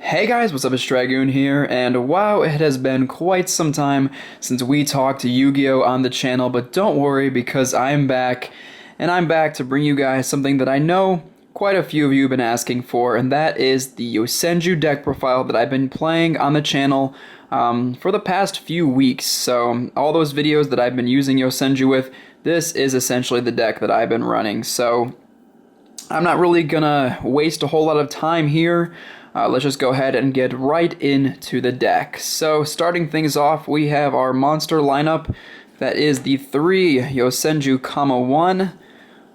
Hey guys, what's up? It's Dragoon here, and wow, it has been quite some time since we talked Yu-Gi-Oh! On the channel, but don't worry because I'm back, and I'm back to bring you guys something that I know quite a few of you have been asking for, and that is the Yosenju deck profile that I've been playing on the channel for the past few weeks. So all those videos that I've been using Yosenju with, this is essentially the deck that I've been running. So I'm not really gonna waste a whole lot of time here. Let's just go ahead and get right into the deck. So starting things off, we have our monster lineup. That is the 3 Yosenju, 1,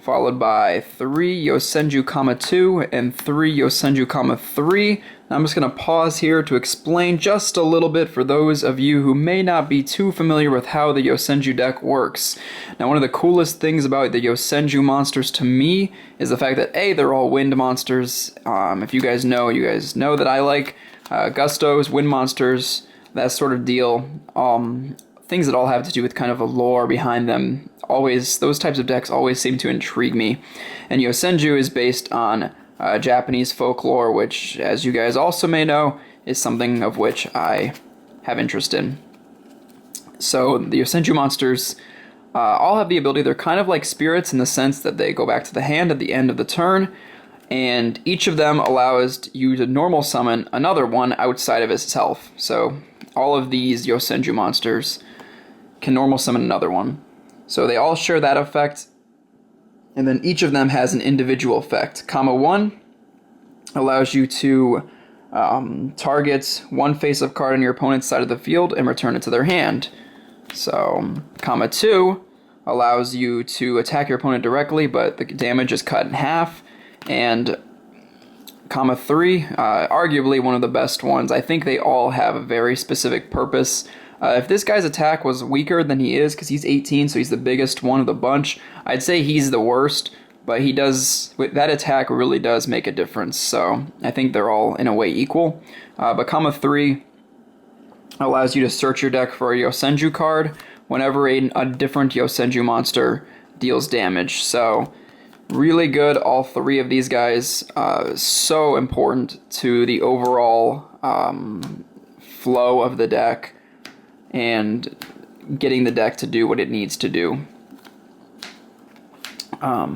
followed by 3 Yosenju, 2, and 3 Yosenju, 3. Now I'm just going to pause here to explain just a little bit for those of you who may not be too familiar with how the Yosenju deck works. Now one of the coolest things about the Yosenju monsters to me is the fact that A, they're all wind monsters. If you guys know that I like gustos, wind monsters, that sort of deal. Things that all have to do with kind of a lore behind them. Always, those types of decks always seem to intrigue me. And Yosenju is based on Japanese folklore, which, as you guys also may know, is something of which I have interest in. So the Yosenju monsters all have the ability, they're kind of like spirits in the sense that they go back to the hand at the end of the turn, and each of them allows you to normal summon another one outside of itself. So all of these Yosenju monsters can normal summon another one. So they all share that effect, and then each of them has an individual effect. 1 allows you to target one face-up card on your opponent's side of the field and return it to their hand. So 2 allows you to attack your opponent directly, but the damage is cut in half. And 3, arguably one of the best ones. I think they all have a very specific purpose. If this guy's attack was weaker than he is, because he's 18, so he's the biggest one of the bunch, I'd say he's the worst, but he does, that attack really does make a difference, so I think they're all in a way equal. But 3 allows you to search your deck for a Yosenju card whenever a different Yosenju monster deals damage, so really good, all 3 of these guys, so important to the overall flow of the deck and getting the deck to do what it needs to do. I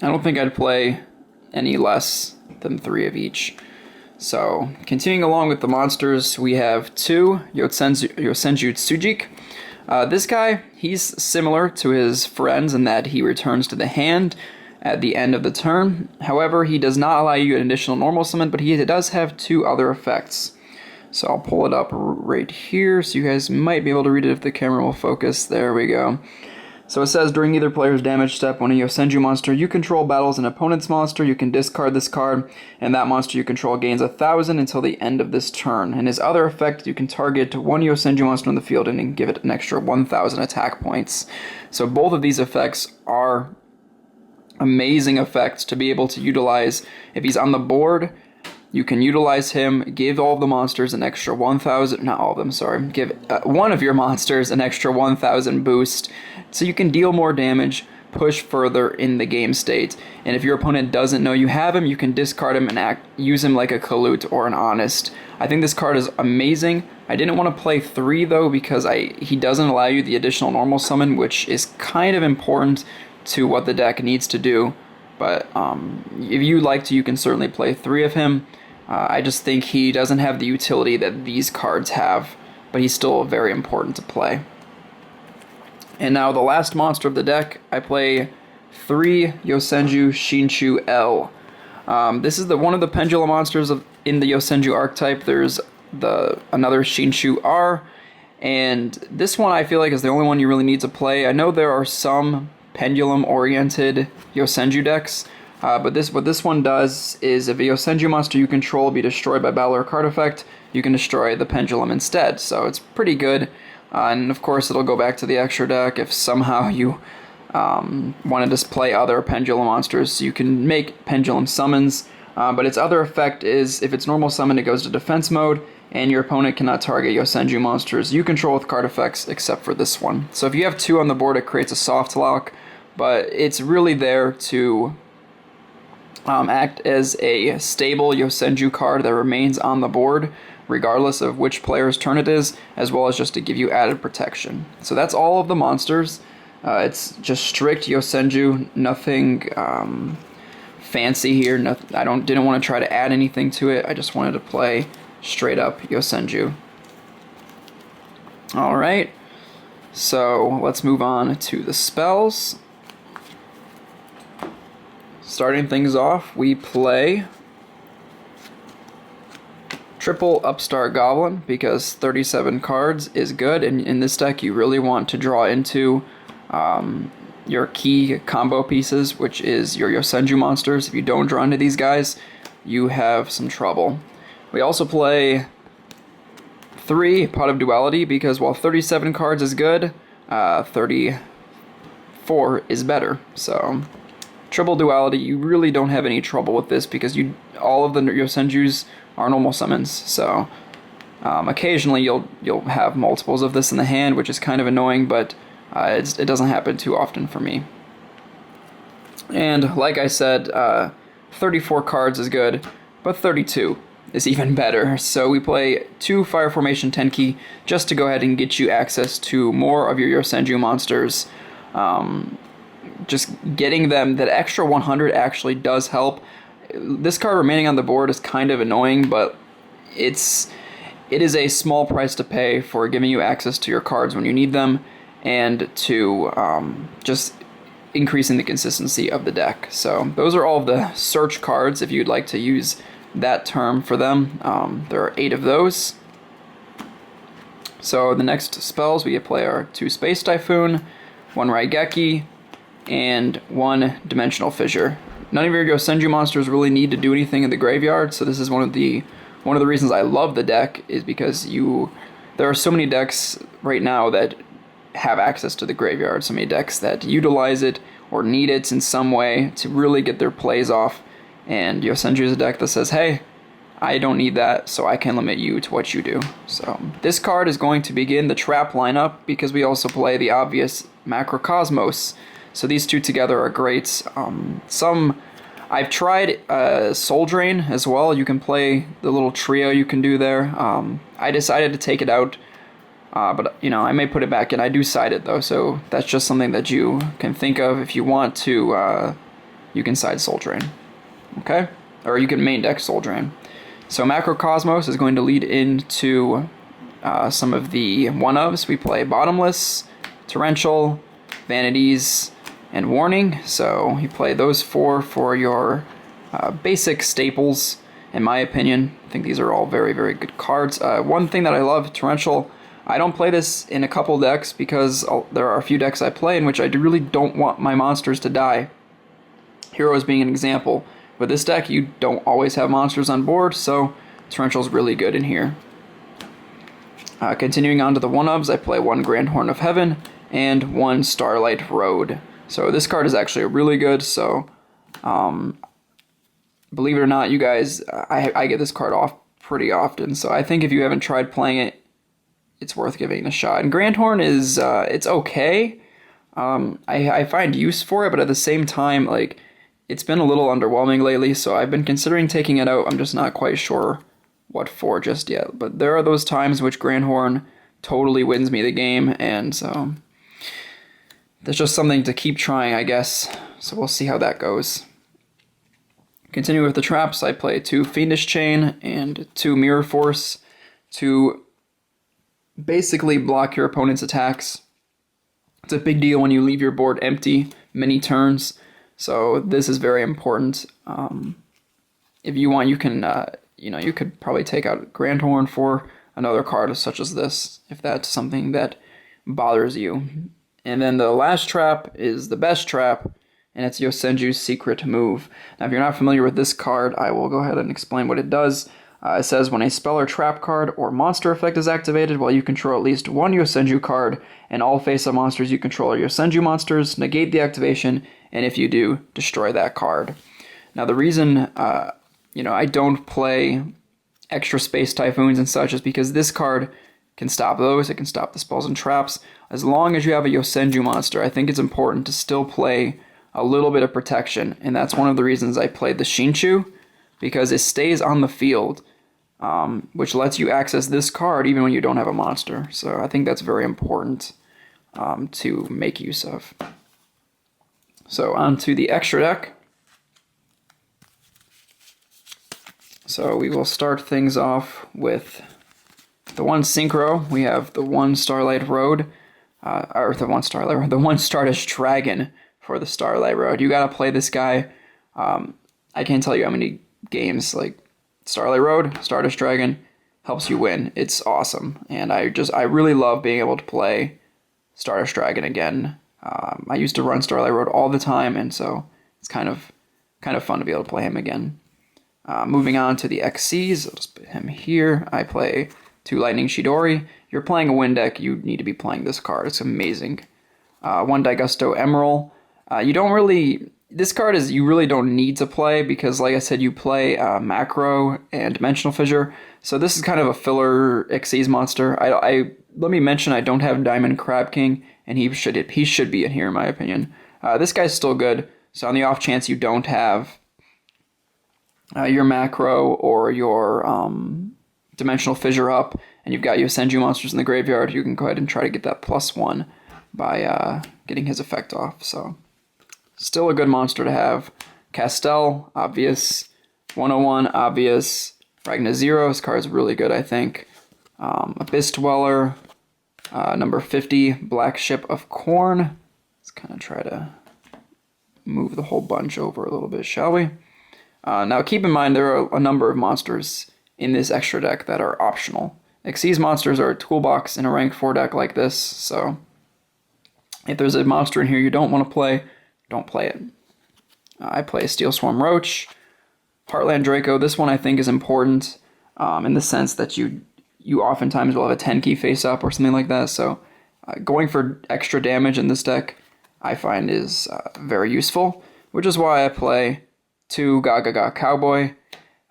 don't think I'd play any less than 3 of each. So, continuing along with the monsters, we have 2 Yosenju Tsujik. This guy, he's similar to his friends in that he returns to the hand at the end of the turn. However, he does not allow you an additional normal summon, but he does have 2 other effects. So I'll pull it up right here so you guys might be able to read it if the camera will focus. There we go. So it says, during either player's damage step, when a Yosenju monster you control battles an opponent's monster, you can discard this card, and that monster you control gains 1,000 until the end of this turn. And his other effect, you can target one Yosenju monster on the field and give it an extra 1,000 attack points. So both of these effects are amazing effects to be able to utilize. If he's on the board, you can utilize him, give all of the monsters an extra 1,000, not all of them, sorry, give one of your monsters an extra 1,000 boost, so you can deal more damage, push further in the game state, and if your opponent doesn't know you have him, you can discard him and use him like a Kalut or an Honest. I think this card is amazing. I didn't want to play 3 though because he doesn't allow you the additional normal summon, which is kind of important to what the deck needs to do. But if you like to, you can certainly play 3 of him. I just think he doesn't have the utility that these cards have, but he's still very important to play. And now the last monster of the deck, I play 3 Yosenju Shinshu L. This is one of the pendulum monsters in the Yosenju archetype. There's another Shinshu R, and this one I feel like is the only one you really need to play. I know there are some pendulum-oriented Yosenju decks, but what this one does is if a Yosenju monster you control be destroyed by battle or card effect, you can destroy the pendulum instead. So it's pretty good, and of course it'll go back to the extra deck if somehow you want to just play other pendulum monsters. So you can make pendulum summons, but its other effect is if it's normal summon, it goes to defense mode, and your opponent cannot target Yosenju monsters you control with card effects except for this one. So if you have 2 on the board, it creates a soft lock, but it's really there to act as a stable Yosenju card that remains on the board regardless of which player's turn it is, as well as just to give you added protection. So that's all of the monsters. It's just strict Yosenju, nothing fancy here. Didn't want to try to add anything to it. I just wanted to play straight up Yosenju. Alright, so let's move on to the spells. Starting things off, we play triple Upstart Goblin because 37 cards is good, and in this deck you really want to draw into your key combo pieces, which is your Yosenju monsters. If you don't draw into these guys, you have some trouble. We also play 3 Pot of Duality because while 37 cards is good, 34 is better. So triple Duality, you really don't have any trouble with this because all of the Yosenjus are normal summons. So occasionally you'll have multiples of this in the hand, which is kind of annoying, but it doesn't happen too often for me. And like I said, 34 cards is good, but 32 is even better. So we play 2 Fire Formation Tenki just to go ahead and get you access to more of your Yosenju monsters. Just getting them, that extra 100 actually does help. This card remaining on the board is kind of annoying, but it is a small price to pay for giving you access to your cards when you need them, and to just increasing the consistency of the deck. So those are all of the search cards, if you'd like to use that term for them. There are 8 of those. So the next spells, we play our 2 Space Typhoon, 1 Raigeki, and 1 Dimensional Fissure. None of your Yosenju monsters really need to do anything in the graveyard, so this is one of the reasons I love the deck, is because there are so many decks right now that have access to the graveyard, so many decks that utilize it or need it in some way to really get their plays off, and Yosenju is a deck that says, hey, I don't need that, so I can limit you to what you do. So this card is going to begin the trap lineup because we also play the obvious Macrocosmos. So these two together are great. I've tried Soul Drain as well. You can play the little trio you can do there. I decided to take it out, but I may put it back in. I do side it though, so that's just something that you can think of if you want to. You can side Soul Drain, okay? Or you can main deck Soul Drain. So Macrocosmos is going to lead into some of the one-ofs. We play Bottomless, Torrential, Vanities, and Warning. So you play those 4 for your basic staples, in my opinion. I think these are all very, very good cards. One thing that I love, Torrential, I don't play this in a couple decks because there are a few decks I play in which I really don't want my monsters to die. Heroes being an example. With this deck, you don't always have monsters on board, so Torrential is really good in here. Continuing on to the one-ofs, I play 1 Grand Horn of Heaven and 1 Starlight Road. So this card is actually really good, so believe it or not, you guys, I get this card off pretty often, so I think if you haven't tried playing it, it's worth giving it a shot. And Grand Horn is, it's okay. I find use for it, but at the same time, like, it's been a little underwhelming lately, so I've been considering taking it out. I'm just not quite sure what for just yet. But there are those times which Grand Horn totally wins me the game, and so there's just something to keep trying, I guess. So we'll see how that goes. Continuing with the traps, I play 2 Fiendish Chain and 2 Mirror Force to basically block your opponent's attacks. It's a big deal when you leave your board empty many turns. So this is very important. If you want, you can, you could probably take out Grand Horn for another card such as this, if that's something that bothers you. And then the last trap is the best trap, and it's Yosenju's Secret Move. Now, if you're not familiar with this card, I will go ahead and explain what it does. It says, when a spell or trap card or monster effect is activated while you control at least 1 Yosenju card, and all face-up monsters you control are Yosenju monsters, negate the activation, and if you do, destroy that card. Now, the reason I don't play extra Space Typhoons and such is because this card can stop those. It can stop the spells and traps. As long as you have a Yosenju monster, I think it's important to still play a little bit of protection, and that's one of the reasons I played the Shinchu, because it stays on the field, which lets you access this card even when you don't have a monster. So I think that's very important to make use of. So on to the extra deck. So we will start things off with the one Synchro. We have the one Starlight Road, the one Stardust Dragon for the Starlight Road. You gotta play this guy. I can't tell you how many games like Starlight Road, Stardust Dragon helps you win. It's awesome, and I really love being able to play Stardust Dragon again. I used to run Starlight Road all the time, and so it's kind of fun to be able to play him again. Moving on to the XCs, I'll just put him here. I play 2 Lightning Chidori. You're playing a Wind deck, you need to be playing this card. It's amazing. 1 Daigusto Emerald. This card you really don't need to play because, like I said, you play Macro and Dimensional Fissure. So this is kind of a filler Xyz monster. Let me mention I don't have Diamond Crab King, and he should be in here in my opinion. This guy's still good. So on the off chance you don't have your Macro or your Dimensional Fissure up, and you've got Yosenju monsters in the graveyard, you can go ahead and try to get that +1 by getting his effect off. So still a good monster to have. Castel, obvious. 101, obvious. Ragna Zero, this card's really good, I think. Abyss Dweller, number 50, Black Ship of Corn. Let's kind of try to move the whole bunch over a little bit, shall we? Now keep in mind there are a number of monsters in this extra deck that are optional. Xyz monsters are a toolbox in a rank 4 deck like this, so if there's a monster in here you don't want to play, don't play it. I play Steel Swarm Roach, Heartland Draco. This one I think is important in the sense that you oftentimes will have a 10 key face up or something like that, so going for extra damage in this deck I find is very useful, which is why I play 2 Gaga Cowboy.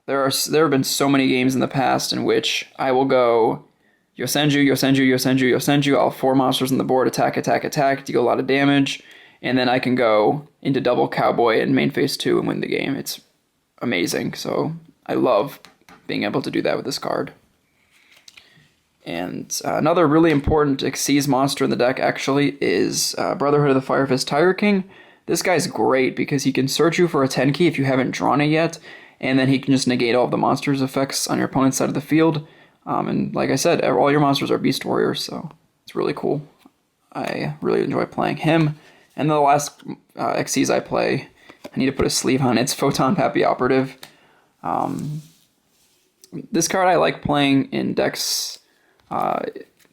There have been so many games in the past in which I will go Yosenju, Yosenju, Yosenju, Yosenju, all 4 monsters on the board, attack, attack, attack, deal a lot of damage, and then I can go into double Cowboy in main phase 2 and win the game. It's amazing, so I love being able to do that with this card. And another really important Xyz monster in the deck actually is Brotherhood of the Fire Fist Tiger King. This guy's great because he can search you for a 10 key if you haven't drawn it yet, and then he can just negate all of the monsters' effects on your opponent's side of the field. And like I said, all your monsters are Beast Warriors, so it's really cool. I really enjoy playing him. And the last Xyz I play, I need to put a sleeve on, it's Photon Pappy Operative. This card I like playing in decks. I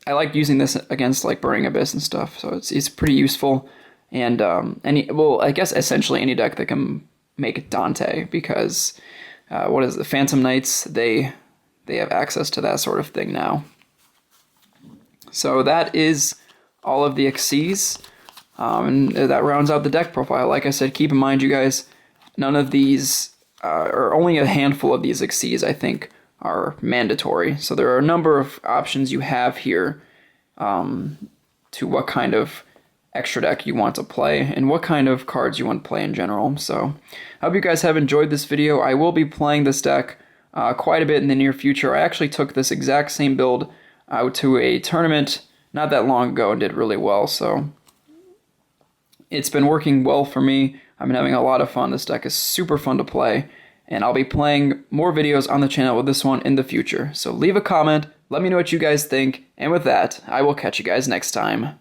like using this against like Burning Abyss and stuff, so it's pretty useful. And I guess essentially any deck that can make Dante, because what is the Phantom Knights? They have access to that sort of thing now. So that is all of the Xyz, and that rounds out the deck profile. Like I said, keep in mind, you guys, none of these, or only a handful of these Xyz, I think, are mandatory. So there are a number of options you have here to what kind of extra deck you want to play and what kind of cards you want to play in general. So I hope you guys have enjoyed this video. I will be playing this deck quite a bit in the near future. I actually took this exact same build out to a tournament not that long ago and did really well, so it's been working well for me. I've been having a lot of fun. This deck is super fun to play, and I'll be playing more videos on the channel with this one in the future. So leave a comment, let me know what you guys think, and with that, I will catch you guys next time.